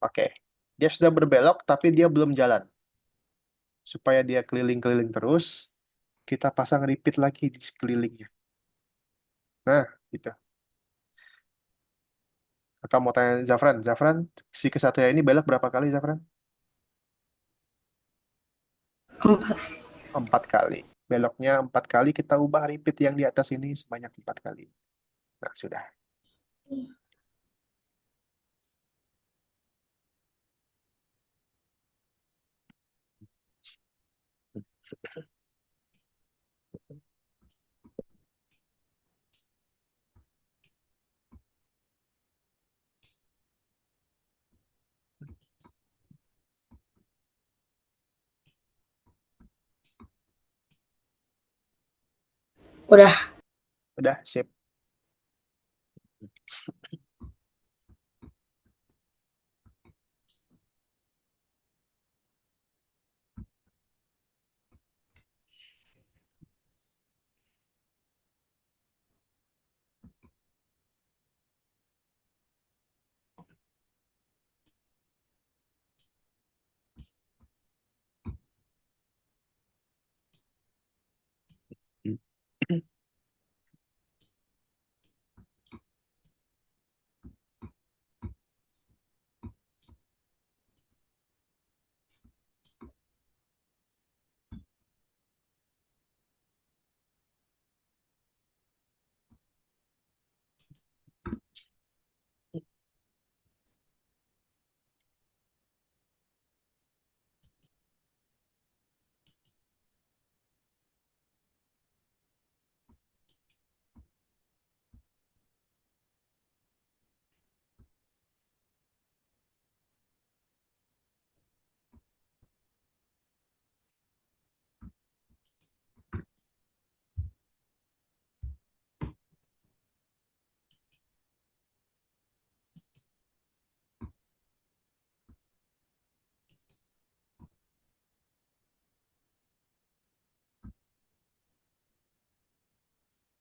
Oke. Dia sudah berbelok, tapi dia belum jalan. Supaya dia keliling-keliling terus, kita pasang repeat lagi di sekelilingnya. Nah, gitu. Kakak mau tanya Zafran. Zafran, si kesatria ini belok berapa kali, Zafran? 4. 4 kali. Beloknya 4 kali, kita ubah repeat yang di atas ini sebanyak 4 kali. Nah, sudah. Udah. Udah, sip.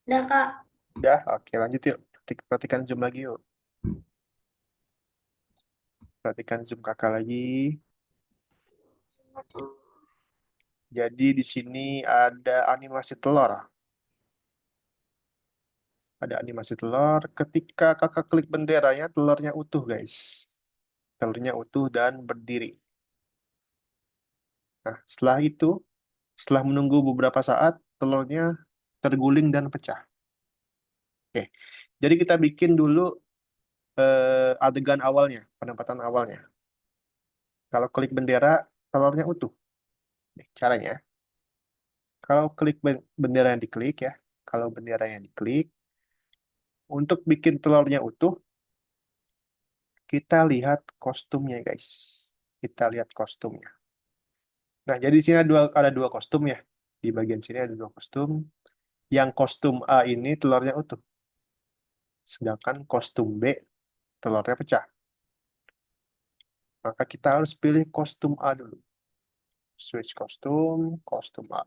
Udah Kak. Udah, oke lanjut yuk. Perhatikan zoom lagi yuk. Perhatikan zoom kakak lagi. Jadi di sini ada animasi telur. Ada animasi telur. Ketika kakak klik benderanya, telurnya utuh, guys. Telurnya utuh dan berdiri. Nah, setelah menunggu beberapa saat, telurnya terguling dan pecah. Oke, jadi kita bikin dulu adegan awalnya, penempatan awalnya. Kalau klik bendera, telurnya utuh. Nih, caranya, kalau klik bendera yang diklik ya, kalau bendera yang diklik, untuk bikin telurnya utuh, kita lihat kostumnya, guys. Kita lihat kostumnya. Nah, jadi di sini ada dua kostum ya. Di bagian sini ada dua kostum. Yang kostum A ini telurnya utuh. Sedangkan kostum B telurnya pecah. Maka kita harus pilih kostum A dulu. Switch kostum, kostum A.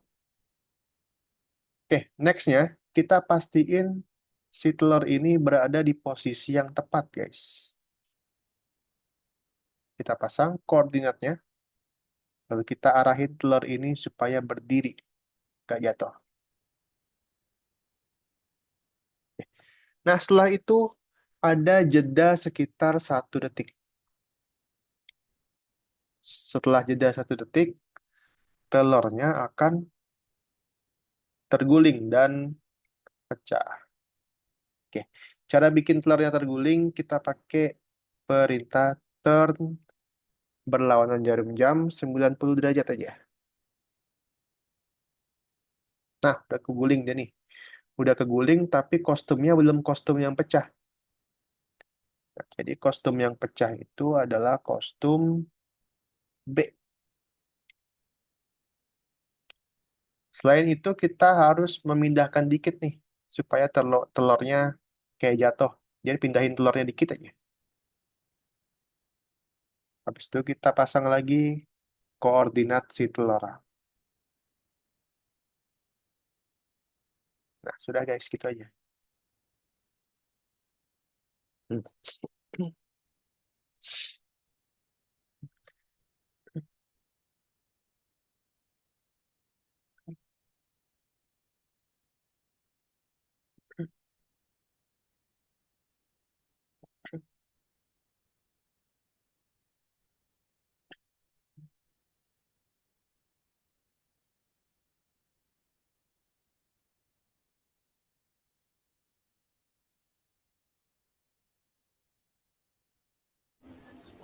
Oke, nextnya kita pastiin si telur ini berada di posisi yang tepat, guys. Kita pasang koordinatnya, lalu kita arahin telur ini supaya berdiri, gak jatuh. Nah, setelah itu ada jeda sekitar 1 detik. Setelah jeda 1 detik, telurnya akan terguling dan pecah. Oke, cara bikin telurnya terguling kita pakai perintah turn berlawanan jarum jam 90 derajat aja. Nah, udah keguling dia nih. Udah keguling tapi kostumnya belum kostum yang pecah. Nah, jadi kostum yang pecah itu adalah kostum B. Selain itu kita harus memindahkan dikit nih supaya telurnya kayak jatuh. Jadi pindahin telurnya dikit aja. Habis itu kita pasang lagi koordinat si telur. Nah, sudah guys, gitu aja. Hmm.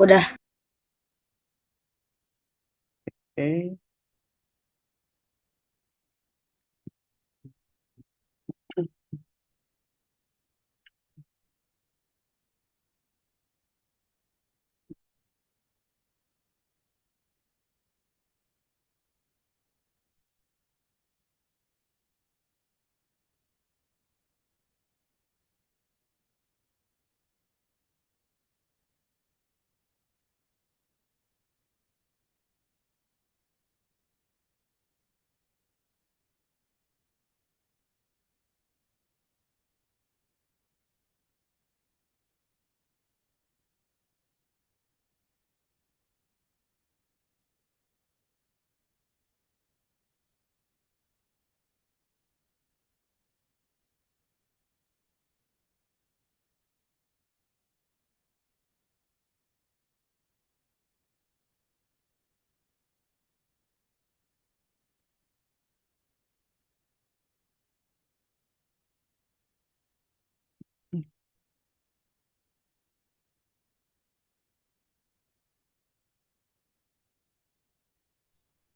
Udah. Oke.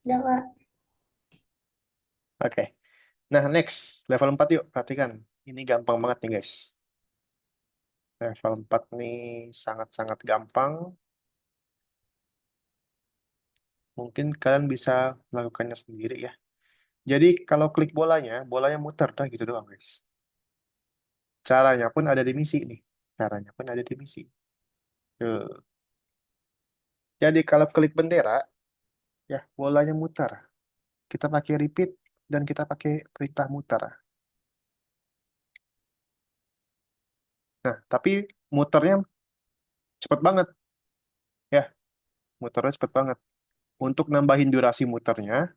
Udah Kak. Oke. Nah, next. Level 4 yuk. Perhatikan. Ini gampang banget nih, guys. Level 4 nih sangat-sangat gampang. Mungkin kalian bisa melakukannya sendiri ya. Jadi, kalau klik bolanya, bolanya muter. Dah gitu doang, guys. Caranya pun ada di misi nih. Caranya pun ada di misi. Tuh. Jadi, kalau klik bendera, ya bolanya muter. Kita pakai repeat dan kita pakai perintah muter. Nah, tapi muternya cepet banget. Ya, muternya cepet banget. Untuk nambahin durasi muternya,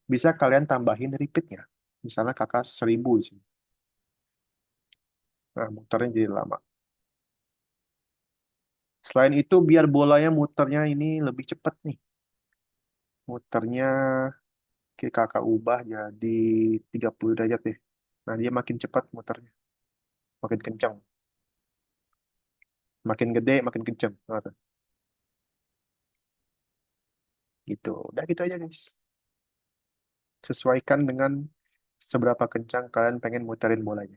bisa kalian tambahin repeatnya. Misalnya kakak 1000 di sini. Nah, muternya jadi lama. Selain itu, biar bolanya muternya ini lebih cepat nih. Muternya kakak ubah jadi 30 derajat deh. Nah, dia makin cepat muternya. Makin kencang. Makin gede, makin kencang. Nah, tuh. Gitu. Udah gitu aja, guys. Sesuaikan dengan seberapa kencang kalian pengen muterin bolanya.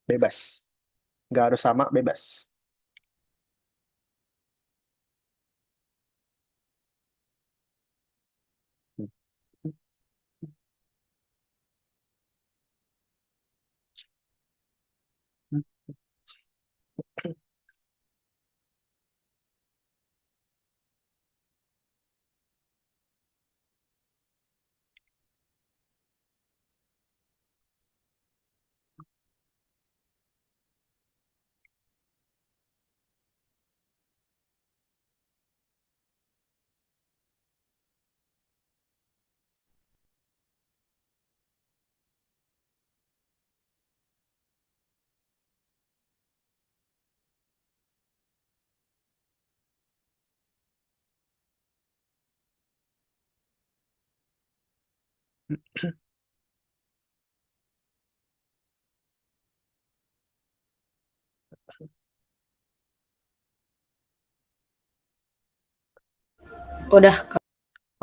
Bebas. Nggak harus sama, bebas. Udah, Kak.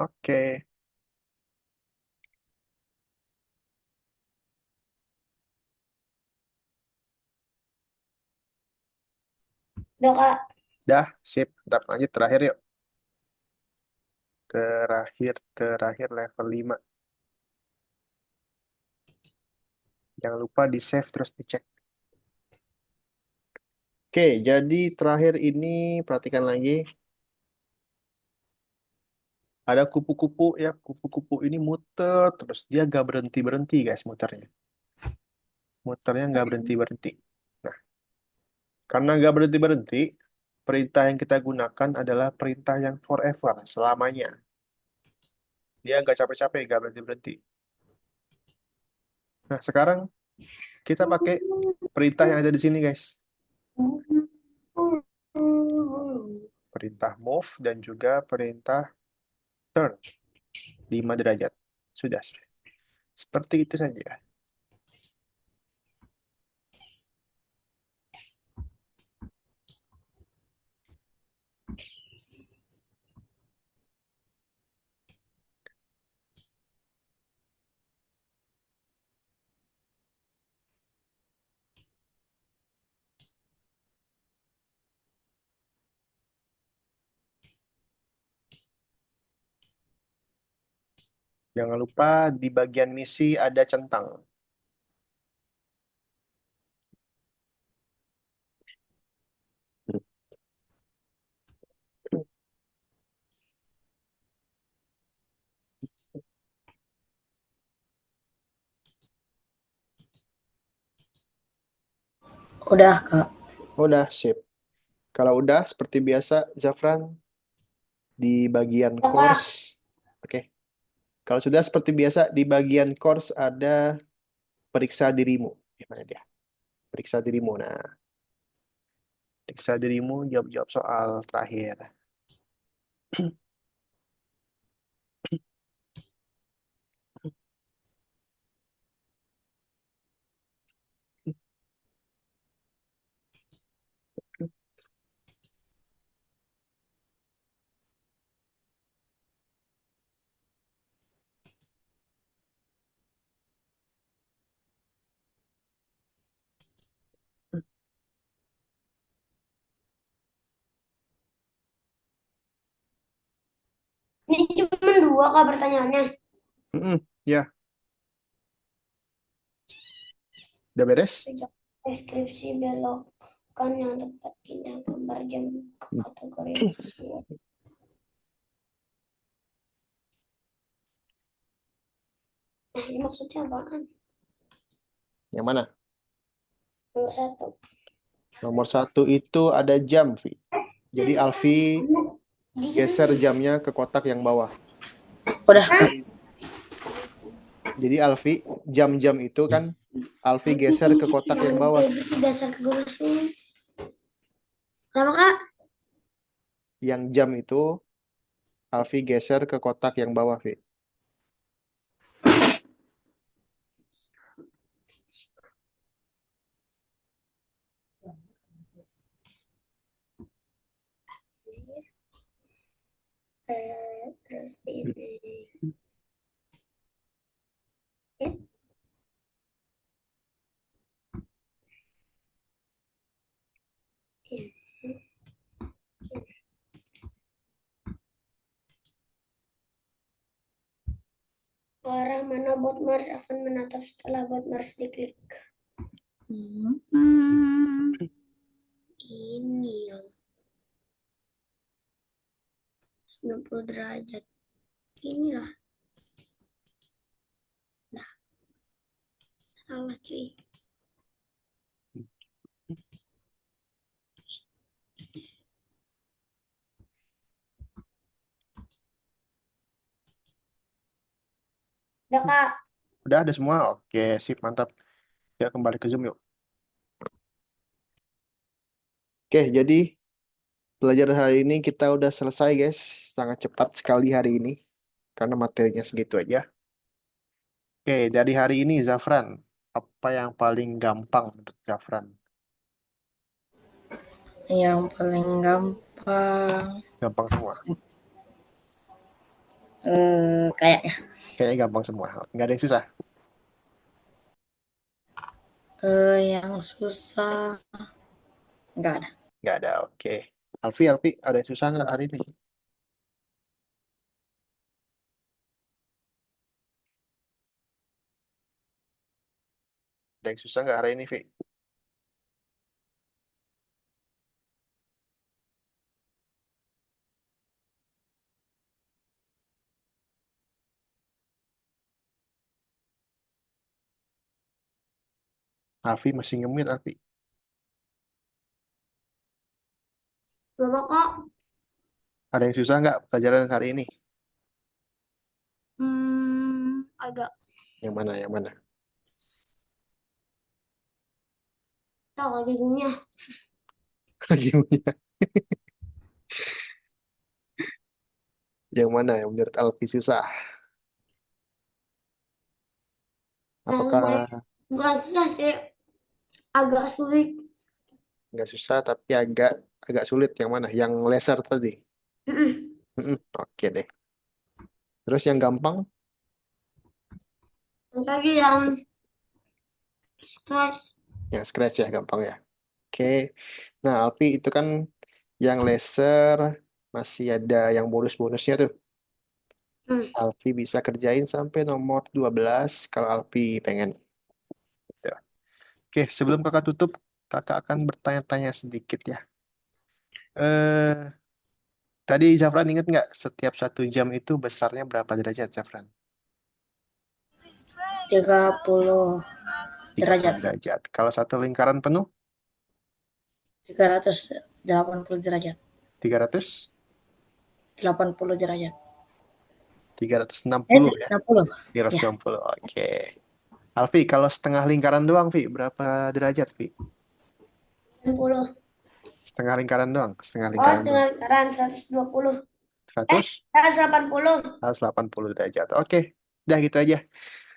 Oke. Udah Kak. Dah, sip. Ntar lanjut terakhir yuk. Terakhir level 5. Jangan lupa di save terus dicek. Oke, jadi terakhir ini perhatikan lagi. Ada kupu-kupu ya. Kupu-kupu ini muter terus. Dia gak berhenti-berhenti guys muternya. Muternya gak berhenti-berhenti. Nah, karena gak berhenti-berhenti, perintah yang kita gunakan adalah perintah yang forever, selamanya. Dia gak capek-capek, gak berhenti-berhenti. Nah, sekarang kita pakai perintah yang ada di sini guys. Perintah move dan juga perintah turn 5 derajat. Sudah. Seperti itu saja. Jangan lupa di bagian misi ada centang. Udah, Kak. Udah, sip. Kalau udah, seperti biasa, Zafran, di bagian Udah Kak. course. Oke. Kalau sudah, seperti biasa, di bagian course ada periksa dirimu. Gimana dia? Periksa dirimu. Nah, periksa dirimu, jawab-jawab soal terakhir. Ini cuma 2 Kak pertanyaannya. Ya, udah beres? Deskripsi belokan yang tepat, pindah gambar jam ke kategori yang sesuai. Nah, ini maksudnya apaan? Yang mana? Nomor 1. Nomor 1 itu ada jam, Vi. Jadi Alfi geser jamnya ke kotak yang bawah. Udah, Kak. Jadi Alfi, jam-jam itu kan Alfi geser ke kotak yang bawah. Dasar ke gue langsung. Kenapa kak? Yang jam itu Alfi geser ke kotak yang bawah, Vi. Terus ini. Ya. Ini. Arah mana bot Mars akan menatap setelah bot Mars diklik? Ini yang 90 derajat. Inilah. Nah, salah cuy. Udah kak. Udah ada semua? Oke, sip, mantap. Ya, kembali ke Zoom yuk. Oke, jadi pelajaran hari ini kita udah selesai, guys. Sangat cepat sekali hari ini. Karena materinya segitu aja. Oke, dari hari ini, Zafran. Apa yang paling gampang menurut Zafran? Yang paling gampang Gampang semua. kayaknya Kayaknya gampang semua. Nggak ada yang susah. yang susah nggak ada. Nggak ada, oke. Alfi, ada yang susah nggak hari ini? Ada yang susah nggak hari ini, Vi? Alfi masih ngemit, Alfi. Bapak kok. Ada yang susah nggak pelajaran hari ini? Agak Yang mana, yang mana? tahu lagi gunya. Gimana? Yang mana yang menurut Alfi susah? Yang Apakah bukan susah sih, agak sulit. nggak susah tapi agak agak sulit? Yang mana? Yang laser tadi? Oke deh. Terus yang gampang? Yang tadi yang stress. Yang scratch ya, gampang ya. Oke. Nah, Alfi itu kan yang laser masih ada yang bonus-bonusnya tuh. Hmm. Alfi bisa kerjain sampai nomor 12 kalau Alfi pengen. Ya. Oke, sebelum kakak tutup, kakak akan bertanya-tanya sedikit ya. Eh, Tadi Zafran ingat nggak setiap 1 jam itu besarnya berapa derajat, Zafran? 30 30 derajat, derajat. Kalau satu lingkaran penuh, 380 derajat, 300, 80 derajat, 360 ya, 60 ya, 360. Oke. Alfi, kalau setengah lingkaran doang, Vi, berapa derajat, Vi? 60. Setengah lingkaran doang, setengah Oh, lingkaran doang. setengah lingkaran 120. 100, 180. 180 derajat. Oke, udah gitu aja.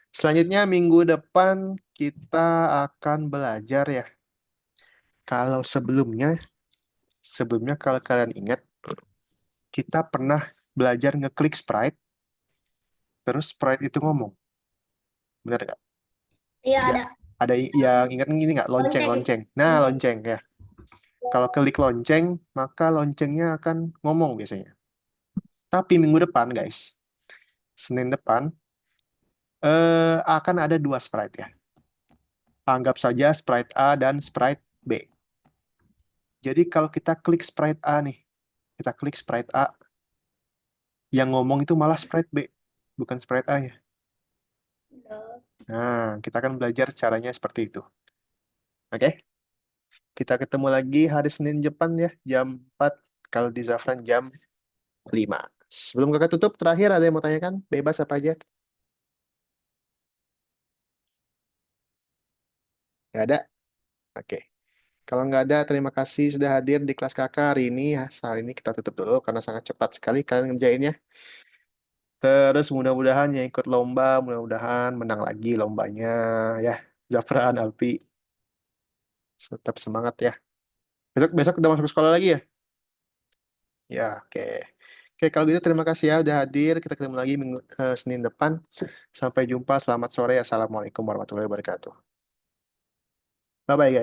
Selanjutnya minggu depan kita akan belajar ya. Kalau sebelumnya kalau kalian ingat, kita pernah belajar ngeklik sprite, terus sprite itu ngomong. Benar nggak? Iya Ya, ada. ada yang ingat ini nggak? Lonceng. Lonceng. Nah, Lonceng. lonceng ya. Kalau klik lonceng, maka loncengnya akan ngomong biasanya. Tapi minggu depan, guys, Senin depan, akan ada 2 sprite ya. Anggap saja sprite A dan sprite B. Jadi kalau kita klik sprite A nih, kita klik sprite A, yang ngomong itu malah sprite B, bukan sprite A ya. Nah, kita akan belajar caranya seperti itu. Oke? Kita ketemu lagi hari Senin Jepang ya, jam 4. Kalau di Zafran jam 5. Sebelum kakak tutup, terakhir ada yang mau tanyakan? Bebas apa aja? Nggak ada? Oke. Kalau nggak ada, terima kasih sudah hadir di kelas kakak hari ini. Hari ini kita tutup dulu karena sangat cepat sekali kalian ngerjainnya. Terus mudah-mudahan yang ikut lomba, mudah-mudahan menang lagi lombanya ya. Zafran, Alpi, tetap semangat ya. Besok besok udah masuk sekolah lagi ya? Ya, oke. Oke, kalau gitu terima kasih ya udah hadir. Kita ketemu lagi Senin depan. Sampai jumpa. Selamat sore. Assalamualaikum warahmatullahi wabarakatuh. Bye-bye guys.